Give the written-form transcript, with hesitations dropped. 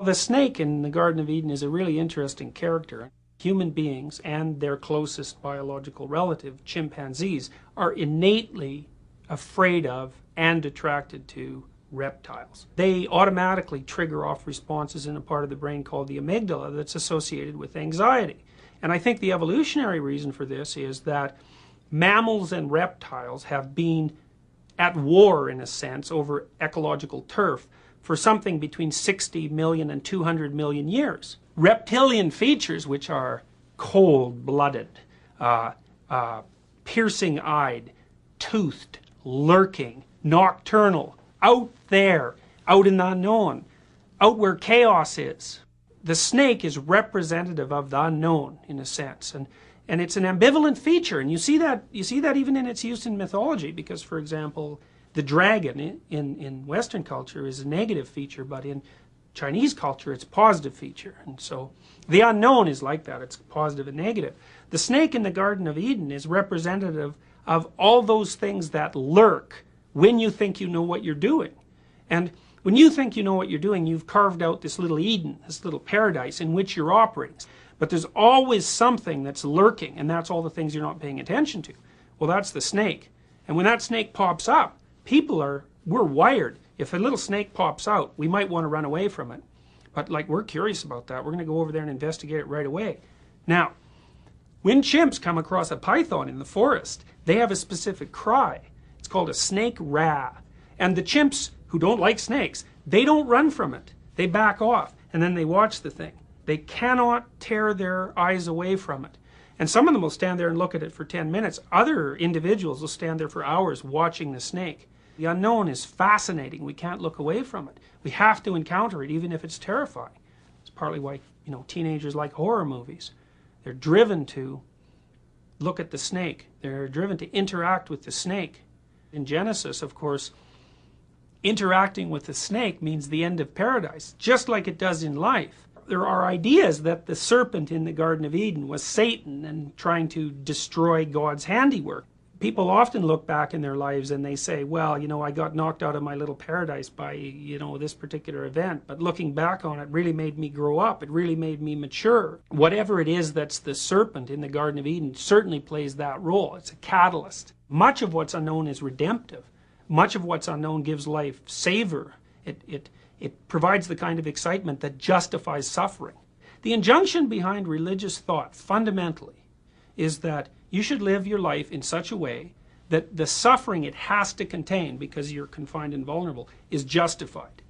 The snake in the Garden of Eden is a really interesting character. Human beings and their closest biological relative, chimpanzees, are innately afraid of and attracted to reptiles. They automatically trigger off responses in a part of the brain called the amygdala that's associated with anxiety. And I think the evolutionary reason for this is that mammals and reptiles have been at war, in a sense, over ecological turf for something between 60 million and 200 million years. Reptilian features, which are cold-blooded, piercing-eyed, toothed, lurking, nocturnal, out there, out in the unknown, out where chaos is. The snake is representative of the unknown, in a sense, and it's an ambivalent feature, and you see that even in its use in mythology, because, for example, the dragon in Western culture is a negative feature, but in Chinese culture it's a positive feature. And so the unknown is like that, it's positive and negative. The snake in the Garden of Eden is representative of all those things that lurk when you think you know what you're doing. And when you think you know what you're doing, you've carved out this little Eden, this little paradise in which you're operating. But there's always something that's lurking, and that's all the things you're not paying attention to. Well, that's the snake. And when that snake pops up, we're wired. If a little snake pops out, we might want to run away from it. But like, we're curious about that. We're going to go over there and investigate it right away. Now, when chimps come across a python in the forest, they have a specific cry. It's called a snake rah. And the chimps who don't like snakes, they don't run from it. They back off, and then they watch the thing. They cannot tear their eyes away from it. And some of them will stand there and look at it for 10 minutes. Other individuals will stand there for hours watching the snake. The unknown is fascinating. We can't look away from it. We have to encounter it, even if it's terrifying. It's partly why, teenagers like horror movies. They're driven to look at the snake. They're driven to interact with the snake. In Genesis, of course, interacting with the snake means the end of paradise, just like it does in life. There are ideas that the serpent in the Garden of Eden was Satan and trying to destroy God's handiwork. People often look back in their lives and they say, well, I got knocked out of my little paradise by, this particular event. But looking back on it really made me grow up. It really made me mature. Whatever it is that's the serpent in the Garden of Eden certainly plays that role. It's a catalyst. Much of what's unknown is redemptive. Much of what's unknown gives life savor. It provides the kind of excitement that justifies suffering. The injunction behind religious thought, fundamentally, is that you should live your life in such a way that the suffering it has to contain, because you're confined and vulnerable, is justified.